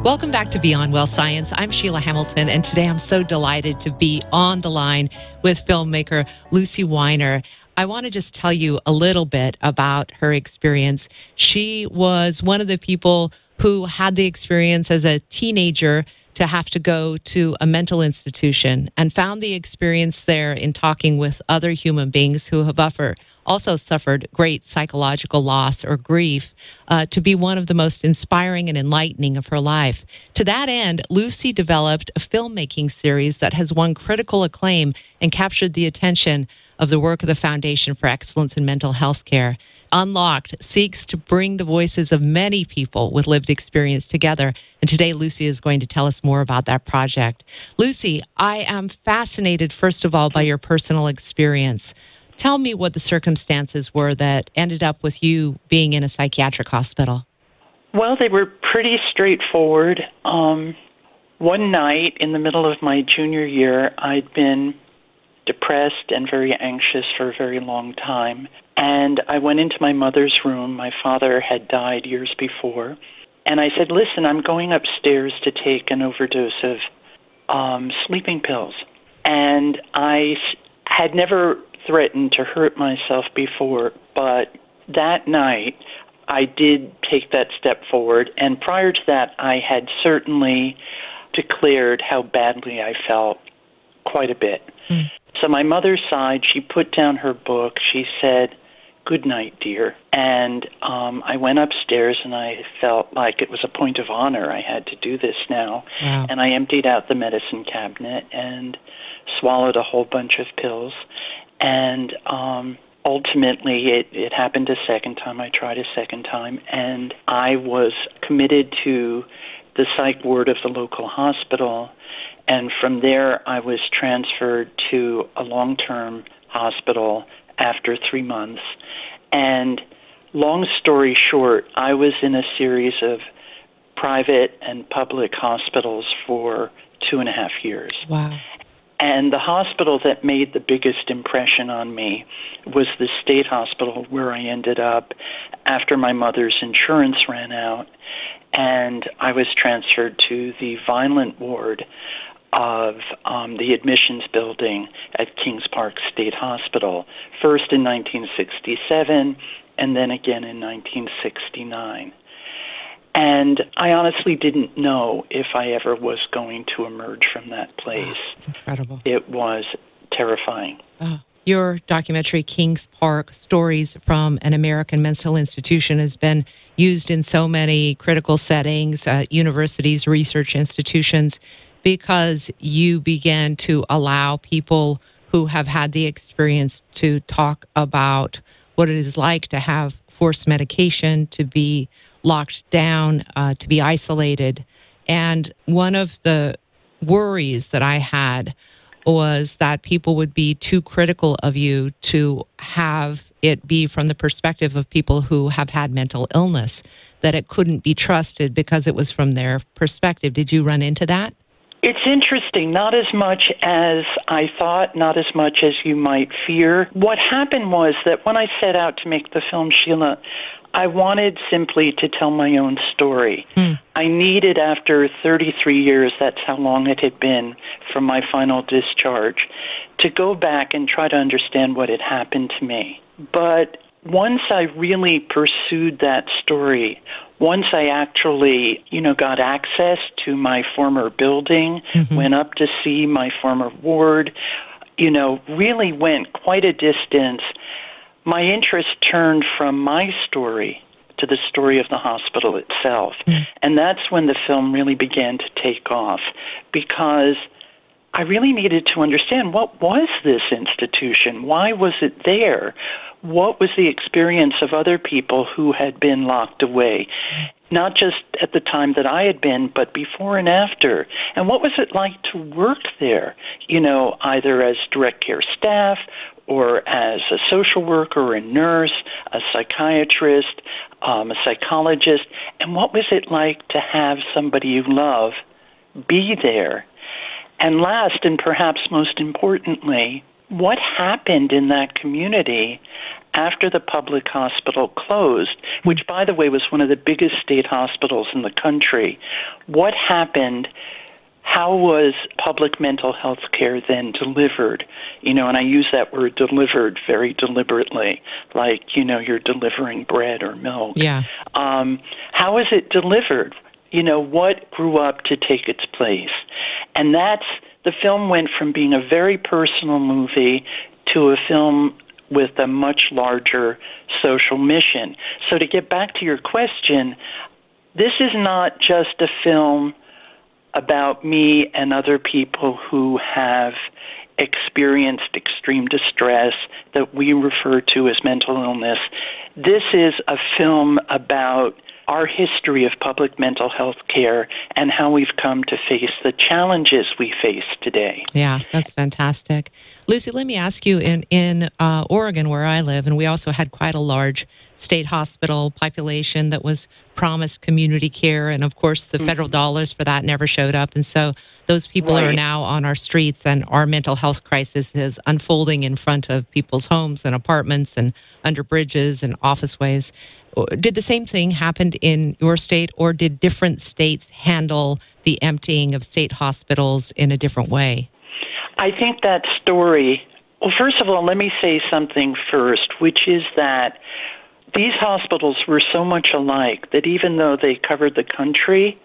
Welcome back to Beyond Well Science. I'm Sheila Hamilton, and today I'm so delighted to be on the line with filmmaker Lucy Weiner. I want to just tell you a little bit about her experience. She was one of the people who had the experience as a teenager to have to go to a mental institution and found the experience there in talking with other human beings who have also suffered great psychological loss or grief to be one of the most inspiring and enlightening of her life. To that end, Lucy developed a filmmaking series that has won critical acclaim and captured the attention of the work of the Foundation for Excellence in Mental Health Care. Unlocked seeks to bring the voices of many people with lived experience together. And today, Lucy is going to tell us more about that project. Lucy, I am fascinated, first of all, by your personal experience. Tell me what the circumstances were that ended up with you being in a psychiatric hospital. Well, they were pretty straightforward. One night in the middle of my junior year, I'd been depressed and very anxious for a very long time. And I went into my mother's room. My father had died years before. And I said, listen, I'm going upstairs to take an overdose of sleeping pills. And I had never threatened to hurt myself before, but that night I did take that step forward. And prior to that, I had certainly declared how badly I felt quite a bit. So my mother sighed. She put down her book. She said, good night, dear. And I went upstairs, and I felt like it was a point of honor. I had to do this now. Wow. And I emptied out the medicine cabinet and swallowed a whole bunch of pills. And ultimately, it happened a second time. I tried a second time, and I was committed to the psych ward of the local hospital. And from there, I was transferred to a long-term hospital after 3 months. And long story short, I was in a series of private and public hospitals for 2.5 years. Wow. And the hospital that made the biggest impression on me was the state hospital where I ended up after my mother's insurance ran out. And I was transferred to the violent ward of the admissions building at Kings Park State Hospital, first in 1967 and then again in 1969. And I honestly didn't know if I ever was going to emerge from that place. Oh, incredible. It was terrifying. Oh. Your documentary, Kings Park, Stories from an American Mental Institution, has been used in so many critical settings, universities, research institutions, because you began to allow people who have had the experience to talk about what it is like to have forced medication, to be locked down, to be isolated. And one of the worries that I had was that people would be too critical of you to have it be from the perspective of people who have had mental illness, that it couldn't be trusted because it was from their perspective. Did you run into that? It's interesting, not as much as I thought, not as much as you might fear. What happened was that when I set out to make the film, Sheila, I wanted simply to tell my own story. I needed, after 33 years, that's how long it had been from my final discharge, to go back and try to understand what had happened to me. But once I really pursued that story, once I actually, got access to my former building, went up to see my former ward, really went quite a distance, my interest turned from my story to the story of the hospital itself. And that's when the film really began to take off, because I really needed to understand, what was this institution? Why was it there? What was the experience of other people who had been locked away? Not just at the time that I had been, but before and after. And what was it like to work there, either as direct care staff or as a social worker or a nurse, a psychiatrist, a psychologist? And what was it like to have somebody you love be there? And last, and perhaps most importantly, what happened in that community after the public hospital closed, which, by the way, was one of the biggest state hospitals in the country. What happened? How was public mental health care then delivered? And I use that word delivered very deliberately, like, you're delivering bread or milk. Yeah. How is it delivered? What grew up to take its place? And the film went from being a very personal movie to a film with a much larger social mission. So to get back to your question, this is not just a film about me and other people who have experienced extreme distress that we refer to as mental illness. This is a film about our history of public mental health care and how we've come to face the challenges we face today. Yeah, that's fantastic. Lucy, let me ask you, in Oregon, where I live, and we also had quite a large state hospital population that was promised community care, and of course the federal dollars for that never showed up, and so those people are now on our streets, and our mental health crisis is unfolding in front of people's homes and apartments and under bridges and officeways. Did the same thing happen in your state, or did different states handle the emptying of state hospitals in a different way? I think that story, well, first of all, let me say something first, which is that these hospitals were so much alike that even though they covered the country,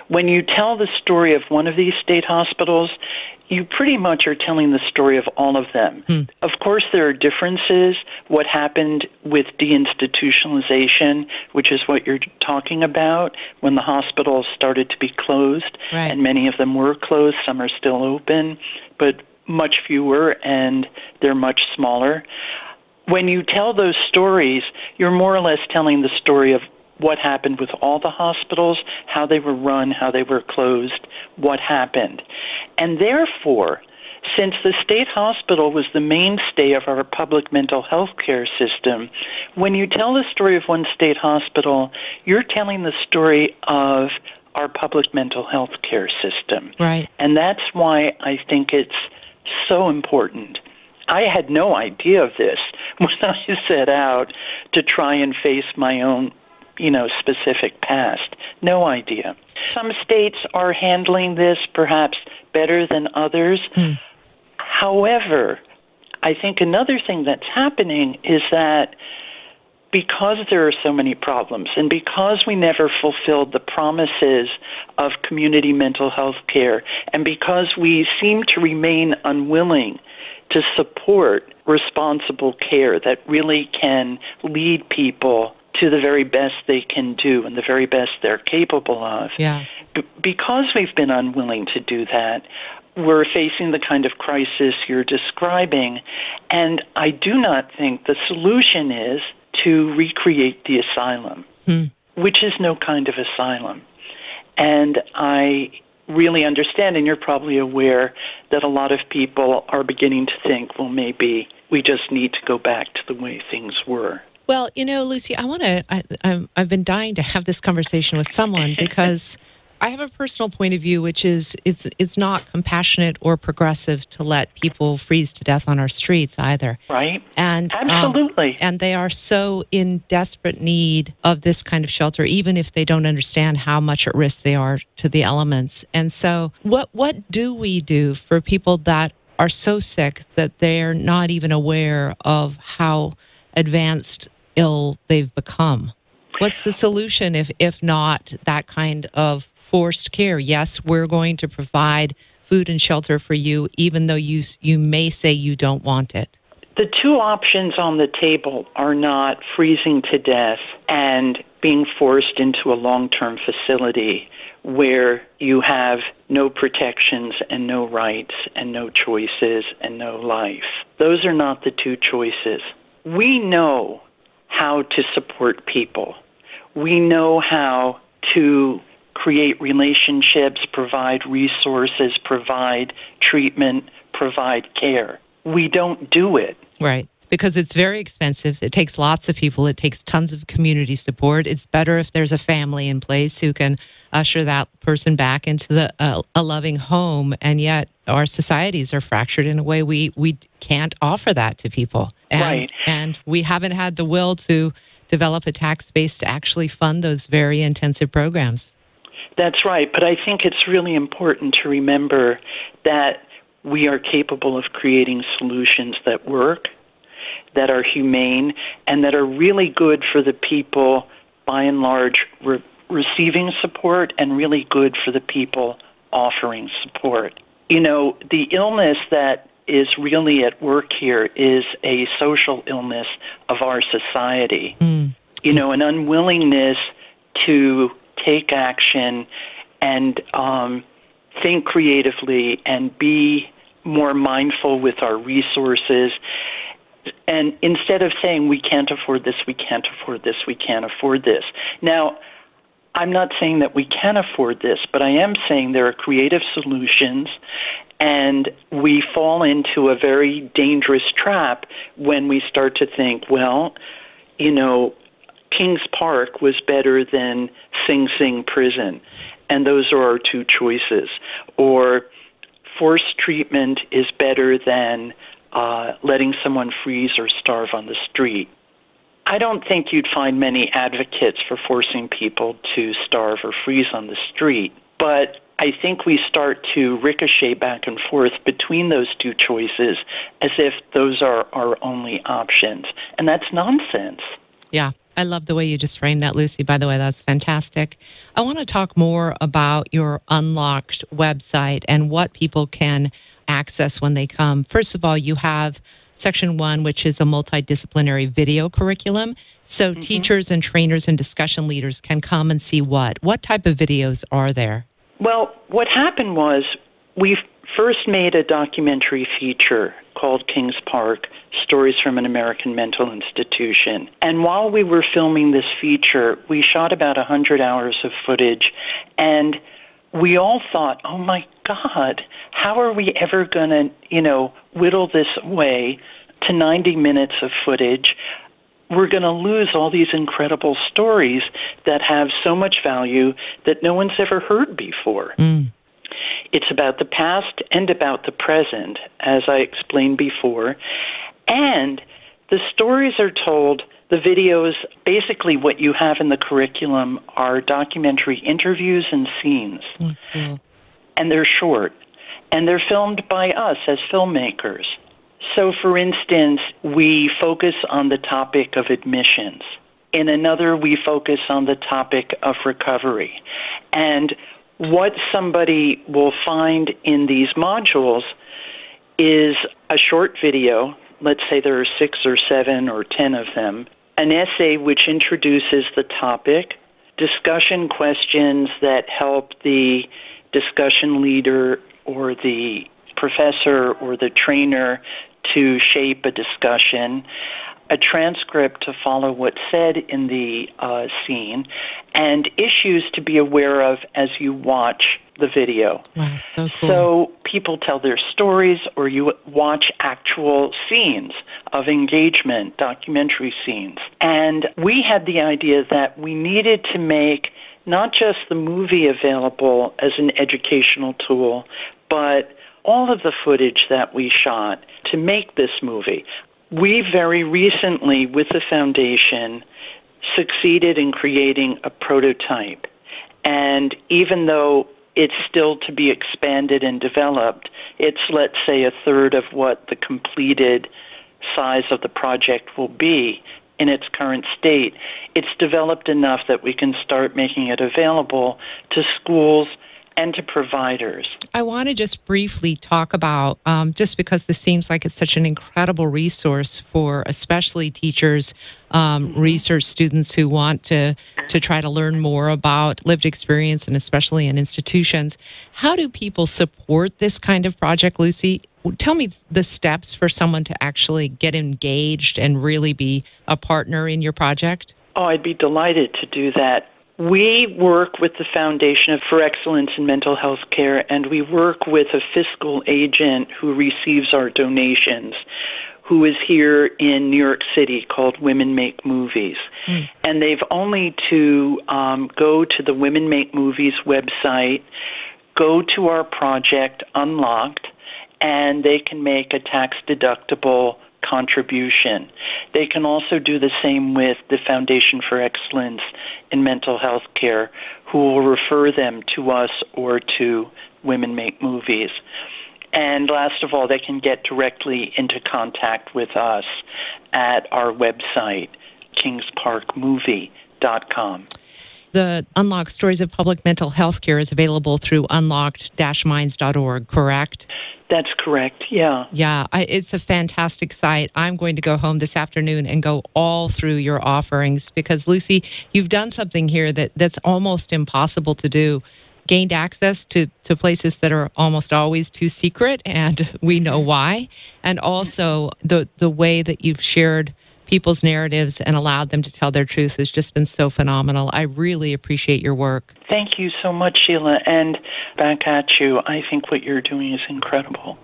when you tell the story of one of these state hospitals, you pretty much are telling the story of all of them. Of course, there are differences. What happened with deinstitutionalization, which is what you're talking about, when the hospitals started to be closed, and many of them were closed, some are still open, but much fewer, and they're much smaller. When you tell those stories, you're more or less telling the story of what happened with all the hospitals, how they were run, how they were closed, what happened. And therefore, since the state hospital was the mainstay of our public mental health care system, when you tell the story of one state hospital, you're telling the story of our public mental health care system. Right. And that's why I think it's so important. I had no idea of this when I set out to try and face my own specific past. No idea. Some states are handling this perhaps better than others. However, I think another thing that's happening is that because there are so many problems and because we never fulfilled the promises of community mental health care and because we seem to remain unwilling to support responsible care that really can lead people to the very best they can do and the very best they're capable of. Yeah. Because we've been unwilling to do that, we're facing the kind of crisis you're describing. And I do not think the solution is to recreate the asylum, which is no kind of asylum. And I really understand, and you're probably aware, that a lot of people are beginning to think, well, maybe we just need to go back to the way things were. Well, Lucy, I've been dying to have this conversation with someone because I have a personal point of view, which is it's not compassionate or progressive to let people freeze to death on our streets either. Right. And absolutely. And they are so in desperate need of this kind of shelter, even if they don't understand how much at risk they are to the elements. And so what do we do for people that are so sick that they're not even aware of how advanced ill they've become? What's the solution if not that kind of forced care? Yes, we're going to provide food and shelter for you, even though you may say you don't want it. The two options on the table are not freezing to death and being forced into a long-term facility where you have no protections and no rights and no choices and no life. Those are not the two choices. We know how to support people. We know how to create relationships, provide resources, provide treatment, provide care. We don't do it. Right. because it's very expensive. It takes lots of people. It takes tons of community support. It's better if there's a family in place who can usher that person back into a loving home. And yet our societies are fractured in a way we can't offer that to people. Right. And we haven't had the will to develop a tax base to actually fund those very intensive programs. That's right. But I think it's really important to remember that we are capable of creating solutions that work, that are humane, and that are really good for the people, by and large, receiving support, and really good for the people offering support. You know, the illness that is really at work here is a social illness of our society. You know, an unwillingness to take action and think creatively and be more mindful with our resources. And instead of saying, we can't afford this, we can't afford this, we can't afford this. Now, I'm not saying that we can afford this, but I am saying there are creative solutions, and we fall into a very dangerous trap when we start to think, well, you know, Kings Park was better than Sing Sing Prison, and those are our two choices. Or forced treatment is better than letting someone freeze or starve on the street. I don't think you'd find many advocates for forcing people to starve or freeze on the street, but I think we start to ricochet back and forth between those two choices as if those are our only options, and that's nonsense. Yeah, I love the way you just framed that, Lucy. By the way, that's fantastic. I want to talk more about your Unlocked website and what people can access when they come. First of all, you have Section 1, which is a multidisciplinary video curriculum. So teachers and trainers and discussion leaders can come and see what? What type of videos are there? Well, what happened was we first made a documentary feature called Kings Park, Stories from an American Mental Institution. And while we were filming this feature, we shot about 100 hours of footage, and we all thought, oh my God, how are we ever going to, whittle this away to 90 minutes of footage? We're going to lose all these incredible stories that have so much value that no one's ever heard before. It's about the past and about the present, as I explained before. And the stories are told, the videos, basically what you have in the curriculum are documentary interviews and scenes. Cool. And they're short. And they're filmed by us as filmmakers. So, for instance, we focus on the topic of admissions. In another, we focus on the topic of recovery. And what somebody will find in these modules is a short video. Let's say there are 6 or 7 or 10 of them. An essay which introduces the topic, discussion questions that help the discussion leader or the professor or the trainer to shape a discussion, a transcript to follow what's said in the scene, and issues to be aware of as you watch the video. Wow, so cool. So people tell their stories, or you watch actual scenes of engagement, documentary scenes. And we had the idea that we needed to make not just the movie available as an educational tool, but all of the footage that we shot to make this movie. We very recently, with the foundation, succeeded in creating a prototype. And even though it's still to be expanded and developed, it's, let's say, a third of what the completed size of the project will be in its current state. It's developed enough that we can start making it available to schools and to providers. I want to just briefly talk about, just because this seems like it's such an incredible resource for especially teachers, research students who want to try to learn more about lived experience, and especially in institutions. How do people support this kind of project, Lucy? Tell me the steps for someone to actually get engaged and really be a partner in your project. Oh, I'd be delighted to do that. We work with the Foundation for Excellence in Mental Health Care, and we work with a fiscal agent who receives our donations, who is here in New York City called Women Make Movies. And they've only to go to the Women Make Movies website, go to our project, Unlocked, and they can make a tax-deductible contribution. They can also do the same with the Foundation for Excellence in Mental Health Care, who will refer them to us or to Women Make Movies. And last of all, they can get directly into contact with us at our website, kingsparkmovie.com. The Unlocked Stories of Public Mental Health Care is available through unlocked-minds.org, correct? That's correct, yeah. Yeah, it's a fantastic site. I'm going to go home this afternoon and go all through your offerings because, Lucy, you've done something here that's almost impossible to do. Gained access to places that are almost always too secret, and we know why. And also the way that you've shared people's narratives and allowed them to tell their truth has just been so phenomenal. I really appreciate your work. Thank you so much, Sheila. And back at you, I think what you're doing is incredible.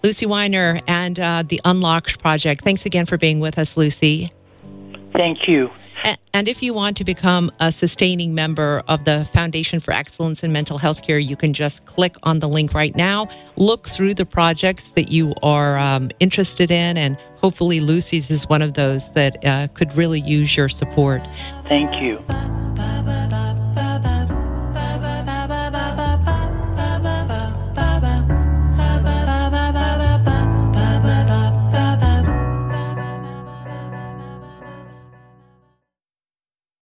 Lucy Weiner and the Unlocked Project. Thanks again for being with us, Lucy. Thank you. And if you want to become a sustaining member of the Foundation for Excellence in Mental Health Care, you can just click on the link right now, look through the projects that you are interested in, and hopefully Lucy's is one of those that could really use your support. Thank you.